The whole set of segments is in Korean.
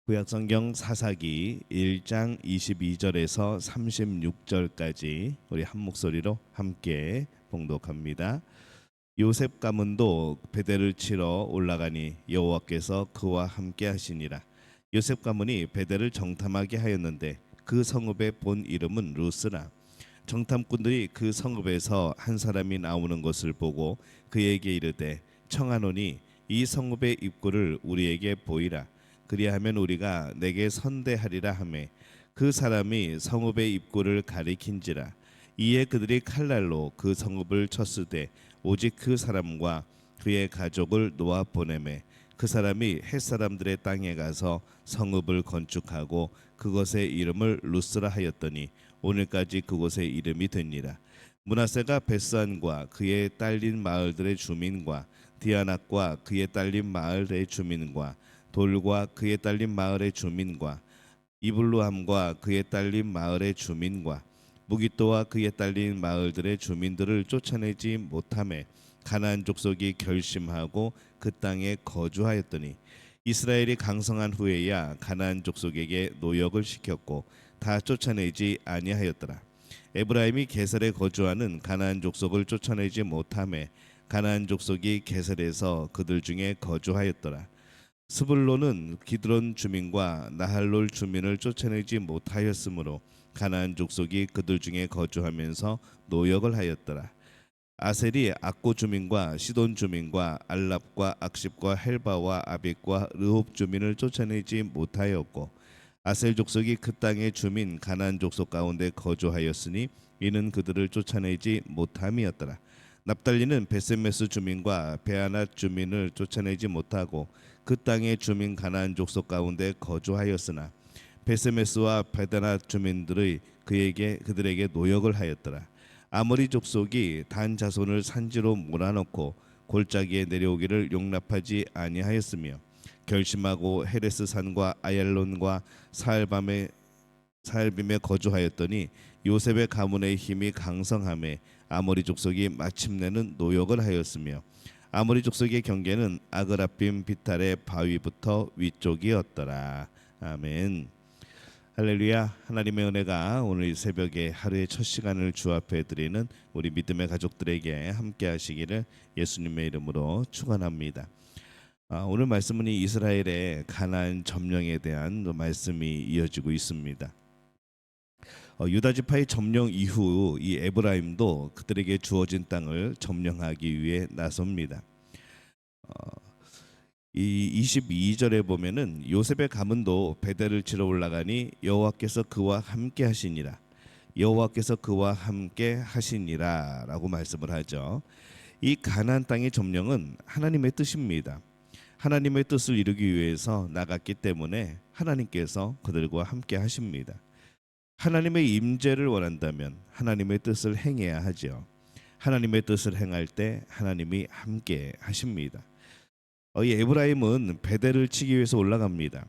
구약성경 사사기 1장 22절에서 36절까지 우리 한 목소리로 함께 봉독합니다. 요셉 가문도 베델을 치러 올라가니 여호와께서 그와 함께 하시니라. 요셉 가문이 베델을 정탐하게 하였는데 그 성읍의 본 이름은 루스라. 정탐꾼들이 그 성읍에서 한 사람이 나오는 것을 보고 그에게 이르되 청하노니 이 성읍의 입구를 우리에게 보이라. 그리하면 우리가 내게 선대하리라 하매 그 사람이 성읍의 입구를 가리킨지라. 이에 그들이 칼날로 그 성읍을 쳤으되 오직 그 사람과 그의 가족을 놓아 보내매 그 사람이 헷 사람들의 땅에 가서 성읍을 건축하고 그것의 이름을 루스라 하였더니 오늘까지 그곳의 이름이 되니라. 므낫세가 베스안과 그의 딸린 마을들의 주민과 디아낫과 그의 딸린 마을의 주민과 돌과 그의 딸린 마을의 주민과 이블루함과 그의 딸린 마을의 주민과 무기또와 그의 딸린 마을들의 주민들을 쫓아내지 못하매 가나안 족속이 결심하고 그 땅에 거주하였더니 이스라엘이 강성한 후에야 가나안 족속에게 노역을 시켰고 다 쫓아내지 아니하였더라. 에브라임이 게셀에 거주하는 가나안 족속을 쫓아내지 못하매 가나안 족속이 게셀에서 그들 중에 거주하였더라. 스불론은 기드론 주민과 나할롤 주민을 쫓아내지 못하였으므로 가나안 족속이 그들 중에 거주하면서 노역을 하였더라. 아셀이 악고 주민과 시돈 주민과 알랍과 악십과 헬바와 아빅과 르홉 주민을 쫓아내지 못하였고 아셀 족속이 그 땅의 주민 가나안 족속 가운데 거주하였으니 이는 그들을 쫓아내지 못함이었더라. 납달리는 베세메스 주민과 베아낫 주민을 쫓아내지 못하고 그 땅의 주민 가나안 족속 가운데 거주하였으나 베세메스와 베다낫 주민들의 그들에게 노역을 하였더라. 아모리 족속이 단 자손을 산지로 몰아넣고 골짜기에 내려오기를 용납하지 아니하였으며 결심하고 헤레스 산과 아얄론과 사알밤에 사알빔에 거주하였더니 요셉의 가문의 힘이 강성함에 아모리 족속이 마침내는 노역을 하였으며 아모리 족속의 경계는 아그라빔 비탈의 바위부터 위쪽이었더라. 아멘. 할렐루야. 하나님의 은혜가 오늘 이 새벽에 하루의 첫 시간을 주 앞에 드리는 우리 믿음의 가족들에게 함께 하시기를 예수님의 이름으로 축원합니다. 오늘 말씀은 이스라엘의 가나안 점령에 대한 말씀이 이어지고 있습니다. 유다 지파의 점령 이후 이 에브라임도 그들에게 주어진 땅을 점령하기 위해 나섭니다. 이 22절에 보면은 요셉의 가문도 베델을 치러 올라가니 여호와께서 그와 함께 하시니라. 여호와께서 그와 함께 하시니라라고 말씀을 하죠. 이 가나안 땅의 점령은 하나님의 뜻입니다. 하나님의 뜻을 이루기 위해서 나갔기 때문에 하나님께서 그들과 함께 하십니다. 하나님의 임재를 원한다면 하나님의 뜻을 행해야 하죠. 하나님의 뜻을 행할 때 하나님이 함께 하십니다. 이 에브라임은 베델을 치기 위해서 올라갑니다.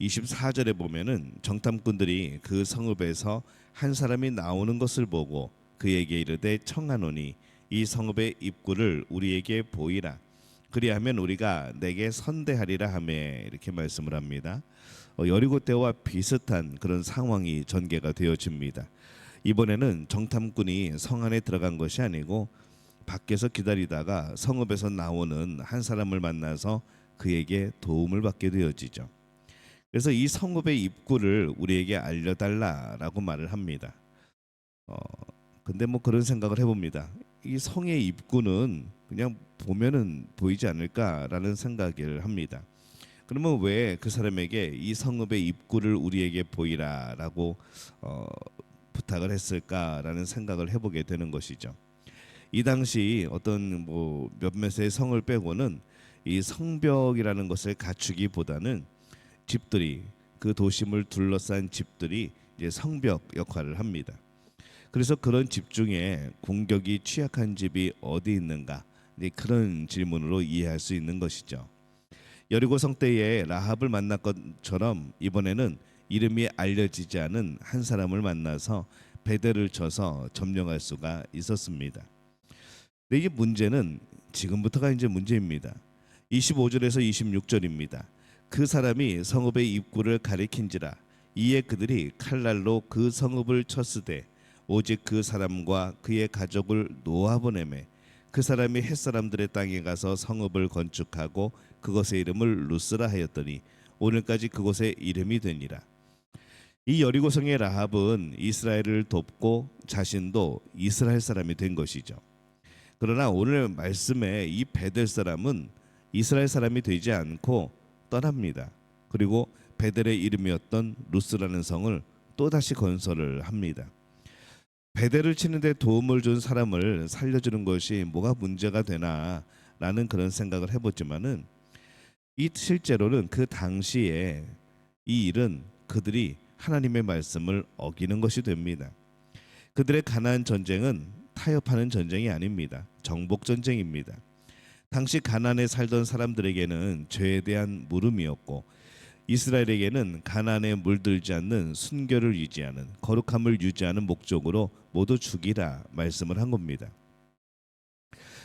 24절에 보면은 정탐꾼들이 그 성읍에서 한 사람이 나오는 것을 보고 그에게 이르되 청하노니 이 성읍의 입구를 우리에게 보이라. 그리하면 우리가 내게 선대하리라 하매 이렇게 말씀을 합니다. 여리고 때와 비슷한 그런 상황이 전개가 되어집니다. 이번에는 정탐꾼이 성 안에 들어간 것이 아니고 밖에서 기다리다가 성읍에서 나오는 한 사람을 만나서 그에게 도움을 받게 되어지죠. 그래서 이 성읍의 입구를 우리에게 알려달라라고 말을 합니다. 근데 뭐 그런 생각을 해봅니다. 이 성의 입구는 그냥 보면은 보이지 않을까라는 생각을 합니다. 그러면 왜 그 사람에게 이 성읍의 입구를 우리에게 보이라라고 부탁을 했을까라는 생각을 해보게 되는 것이죠. 이 당시 어떤 뭐 몇몇의 성을 빼고는 이 성벽이라는 것을 갖추기보다는 집들이 그 도심을 둘러싼 집들이 이제 성벽 역할을 합니다. 그래서 그런 집 중에 공격이 취약한 집이 어디 있는가? 그런 질문으로 이해할 수 있는 것이죠. 여리고 성 때에 라합을 만난 것처럼 이번에는 이름이 알려지지 않은 한 사람을 만나서 베델을 쳐서 점령할 수가 있었습니다. 근데 이 문제는 지금부터가 이제 문제입니다. 25절에서 26절입니다. 그 사람이 성읍의 입구를 가리킨지라. 이에 그들이 칼날로 그 성읍을 쳤으되 오직 그 사람과 그의 가족을 놓아보내매 그 사람이 햇사람들의 땅에 가서 성읍을 건축하고 그것의 이름을 루스라 하였더니 오늘까지 그곳의 이름이 되니라. 이 여리고성의 라합은 이스라엘을 돕고 자신도 이스라엘 사람이 된 것이죠. 그러나 오늘 말씀에 이 베델 사람은 이스라엘 사람이 되지 않고 떠납니다. 그리고 베델의 이름이었던 루스라는 성을 또다시 건설을 합니다. 베델을 치는데 도움을 준 사람을 살려주는 것이 뭐가 문제가 되나라는 그런 생각을 해보지만은 이 실제로는 그 당시에 이 일은 그들이 하나님의 말씀을 어기는 것이 됩니다. 그들의 가나안 전쟁은 타협하는 전쟁이 아닙니다. 정복 전쟁입니다. 당시 가나안에 살던 사람들에게는 죄에 대한 물음이었고 이스라엘에게는 가나안에 물들지 않는 순결을 유지하는 거룩함을 유지하는 목적으로 모두 죽이라 말씀을 한 겁니다.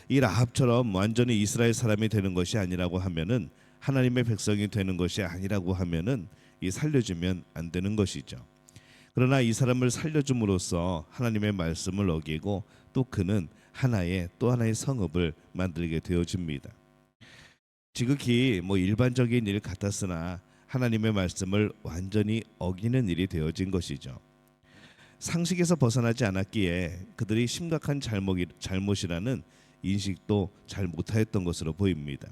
이 라합처럼 완전히 이스라엘 사람이 되는 것이 아니라고 하면은 하나님의 백성이 되는 것이 아니라고 하면은 이 살려주면 안 되는 것이죠. 그러나 이 사람을 살려줌으로써 하나님의 말씀을 어기고 또 그는 또 하나의 성읍을 만들게 되어집니다. 지극히 일반적인 일 같았으나 하나님의 말씀을 완전히 어기는 일이 되어진 것이죠. 상식에서 벗어나지 않았기에 그들이 심각한 잘못이라는 인식도 잘 못하였던 것으로 보입니다.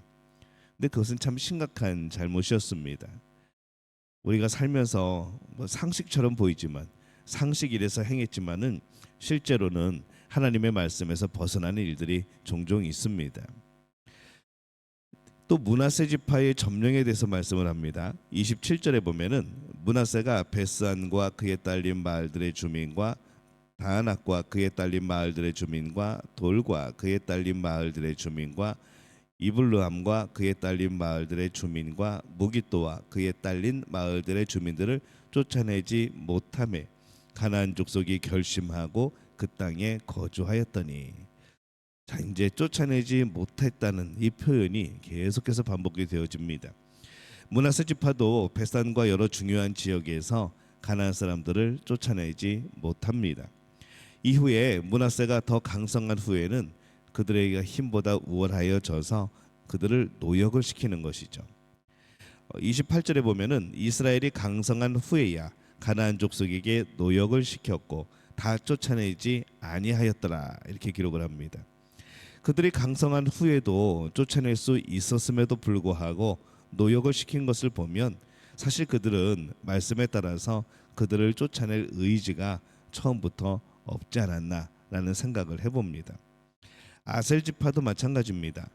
근데 그것은 참 심각한 잘못이었습니다. 우리가 살면서 상식처럼 보이지만 상식 이래서 행했지만은 실제로는 하나님의 말씀에서 벗어나는 일들이 종종 있습니다. 또 므낫세 지파의 점령에 대해서 말씀을 합니다. 27절에 보면은 므낫세가 베스안과 그에 딸린 마을들의 주민과 다안악과 그에 딸린 마을들의 주민과 돌과 그에 딸린 마을들의 주민과 이블루함과 그에 딸린 마을들의 주민과 무기또와 그에 딸린 마을들의 주민들을 쫓아내지 못하매 가나안 족속이 결심하고 그 땅에 거주하였더니, 자, 이제 쫓아내지 못했다는 이 표현이 계속해서 반복이 되어집니다. 므낫세 지파도 베산과 여러 중요한 지역에서 가나안 사람들을 쫓아내지 못합니다. 이후에 므낫세가 더 강성한 후에는 그들의 힘보다 우월하여져서 그들을 노역을 시키는 것이죠. 28절에 보면은 이스라엘이 강성한 후에야 가나안 족속에게 노역을 시켰고 다 쫓아내지 아니하였더라, 이렇게 기록을 합니다. 그들이 강성한 후에도 쫓아낼 수 있었음에도 불구하고 노역을 시킨 것을 보면 사실 그들은 말씀에 따라서 그들을 쫓아낼 의지가 처음부터 없지 않았나라는 생각을 해봅니다. 아셀 지파도 마찬가지입니다.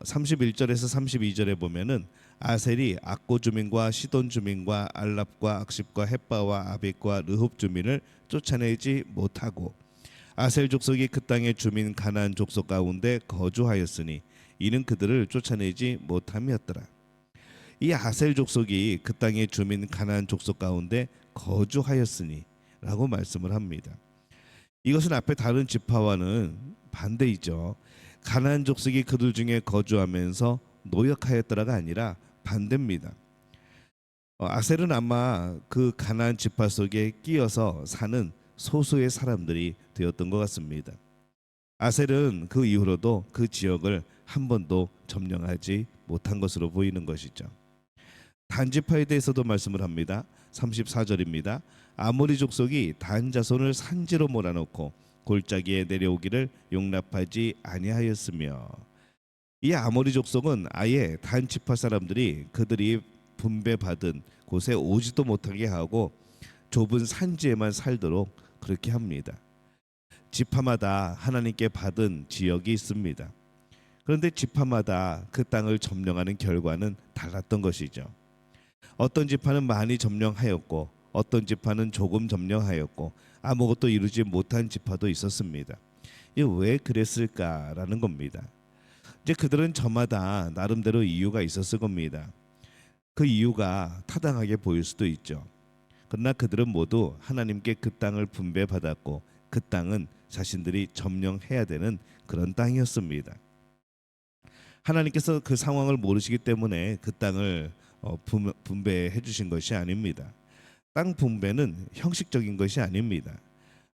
31절에서 32절에 보면은 아셀이 악고 주민과 시돈 주민과 알랍과 악십과 헷바와 아벡과 르홉 주민을 쫓아내지 못하고 아셀 족속이 그 땅의 주민 가나안 족속 가운데 거주하였으니 이는 그들을 쫓아내지 못함이었더라. 이 아셀 족속이 그 땅의 주민 가나안 족속 가운데 거주하였으니 라고 말씀을 합니다. 이것은 앞에 다른 지파와는 반대이죠. 가나안 족속이 그들 중에 거주하면서 노역하였더라가 아니라 반대입니다. 아셀은 아마 그 가나안 지파 속에 끼어서 사는 소수의 사람들이 되었던 것 같습니다. 아셀은 그 이후로도 그 지역을 한 번도 점령하지 못한 것으로 보이는 것이죠. 단 지파에 대해서도 말씀을 합니다. 34절입니다. 아모리 족속이 단 자손을 산지로 몰아넣고 골짜기에 내려오기를 용납하지 아니하였으며, 이 아모리 족속은 아예 단 지파 사람들이 그들이 분배받은 곳에 오지도 못하게 하고 좁은 산지에만 살도록 그렇게 합니다. 지파마다 하나님께 받은 지역이 있습니다. 그런데 지파마다 그 땅을 점령하는 결과는 달랐던 것이죠. 어떤 지파는 많이 점령하였고 어떤 지파는 조금 점령하였고 아무것도 이루지 못한 지파도 있었습니다. 이게 왜 그랬을까라는 겁니다. 이제 그들은 저마다 나름대로 이유가 있었을 겁니다. 그 이유가 타당하게 보일 수도 있죠. 그러나 그들은 모두 하나님께 그 땅을 분배받았고 그 땅은 자신들이 점령해야 되는 그런 땅이었습니다. 하나님께서 그 상황을 모르시기 때문에 그 땅을 분배해 주신 것이 아닙니다. 땅 분배는 형식적인 것이 아닙니다.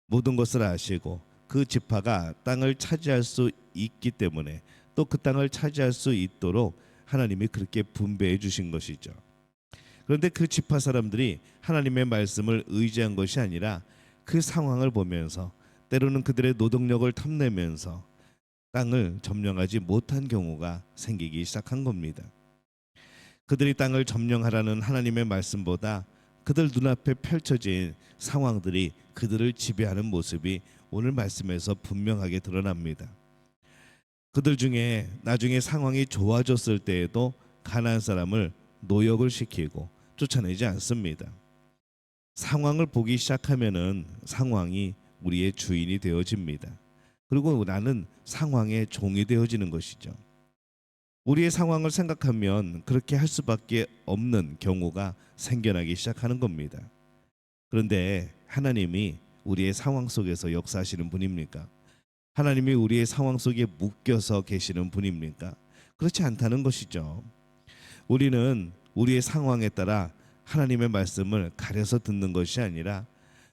모든 것을 아시고 그 지파가 땅을 차지할 수 있기 때문에 또 그 땅을 차지할 수 있도록 하나님이 그렇게 분배해 주신 것이죠. 그런데 그 지파 사람들이 하나님의 말씀을 의지한 것이 아니라 그 상황을 보면서 때로는 그들의 노동력을 탐내면서 땅을 점령하지 못한 경우가 생기기 시작한 겁니다. 그들이 땅을 점령하라는 하나님의 말씀보다 그들 눈앞에 펼쳐진 상황들이 그들을 지배하는 모습이 오늘 말씀에서 분명하게 드러납니다. 그들 중에 나중에 상황이 좋아졌을 때에도 가나안 사람을 노역을 시키고 쫓아내지 않습니다. 상황을 보기 시작하면은 상황이 우리의 주인이 되어집니다. 그리고 나는 상황의 종이 되어지는 것이죠. 우리의 상황을 생각하면 그렇게 할 수밖에 없는 경우가 생겨나기 시작하는 겁니다. 그런데 하나님이 우리의 상황 속에서 역사하시는 분입니까? 하나님이 우리의 상황 속에 묶여서 계시는 분입니까? 그렇지 않다는 것이죠. 우리는 우리의 상황에 따라 하나님의 말씀을 가려서 듣는 것이 아니라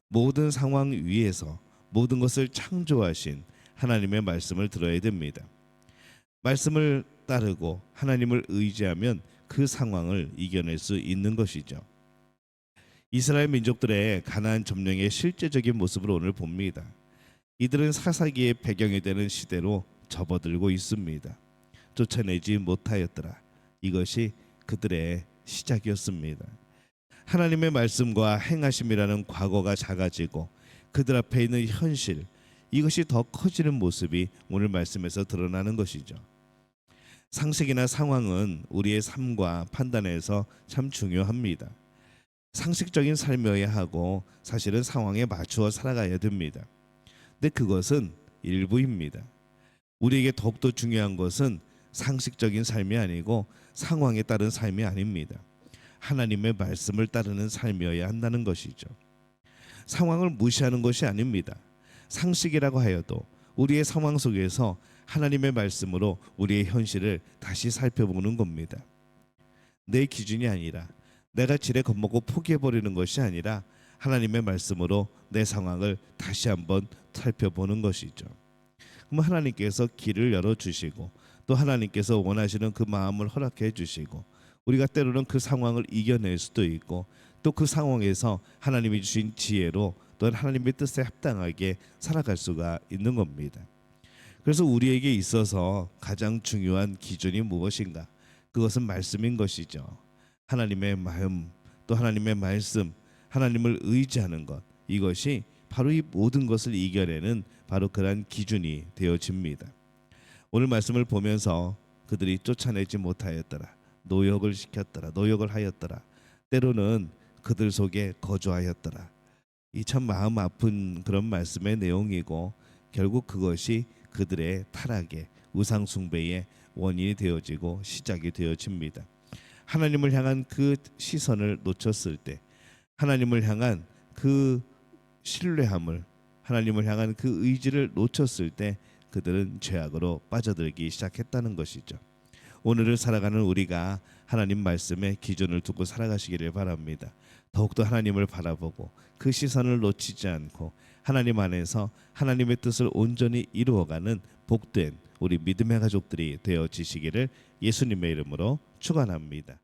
모든 상황 위에서 모든 것을 창조하신 하나님의 말씀을 들어야 됩니다. 말씀을 따르고 하나님을 의지하면 그 상황을 이겨낼 수 있는 것이죠. 이스라엘 민족들의 가나안 점령의 실제적인 모습을 오늘 봅니다. 이들은 사사기의 배경이 되는 시대로 접어들고 있습니다. 쫓아내지 못하였더라. 이것이 그들의 시작이었습니다. 하나님의 말씀과 행하심이라는 과거가 작아지고 그들 앞에 있는 현실, 이것이 더 커지는 모습이 오늘 말씀에서 드러나는 것이죠. 상식이나 상황은 우리의 삶과 판단에서 참 중요합니다. 상식적인 삶이어야 하고 사실은 상황에 맞추어 살아가야 됩니다. 근데 그것은 일부입니다. 우리에게 더욱더 중요한 것은 상식적인 삶이 아니고 상황에 따른 삶이 아닙니다. 하나님의 말씀을 따르는 삶이어야 한다는 것이죠. 상황을 무시하는 것이 아닙니다. 상식이라고 하여도 우리의 상황 속에서 하나님의 말씀으로 우리의 현실을 다시 살펴보는 겁니다. 내 기준이 아니라 내가 지레 겁먹고 포기해버리는 것이 아니라 하나님의 말씀으로 내 상황을 다시 한번 살펴보는 것이죠. 그럼 하나님께서 길을 열어주시고 또 하나님께서 원하시는 그 마음을 허락해 주시고 우리가 때로는 그 상황을 이겨낼 수도 있고 또 그 상황에서 하나님이 주신 지혜로 또한 하나님의 뜻에 합당하게 살아갈 수가 있는 겁니다. 그래서 우리에게 있어서 가장 중요한 기준이 무엇인가? 그것은 말씀인 것이죠. 하나님의 마음, 또 하나님의 말씀, 하나님을 의지하는 것, 이것이 바로 이 모든 것을 이겨내는 바로 그러한 기준이 되어집니다. 오늘 말씀을 보면서 그들이 쫓아내지 못하였더라, 노역을 시켰더라, 노역을 하였더라, 때로는 그들 속에 거주하였더라. 이 참 마음 아픈 그런 말씀의 내용이고 결국 그것이 그들의 타락의 우상 숭배의 원인이 되어지고 시작이 되어집니다. 하나님을 향한 그 시선을 놓쳤을 때, 하나님을 향한 그 신뢰함을, 하나님을 향한 그 의지를 놓쳤을 때 그들은 죄악으로 빠져들기 시작했다는 것이죠. 오늘을 살아가는 우리가 하나님 말씀에 기준을 두고 살아가시기를 바랍니다. 더욱더 하나님을 바라보고 그 시선을 놓치지 않고 하나님 안에서 하나님의 뜻을 온전히 이루어가는 복된 우리 믿음의 가족들이 되어지시기를 예수님의 이름으로 축원합니다.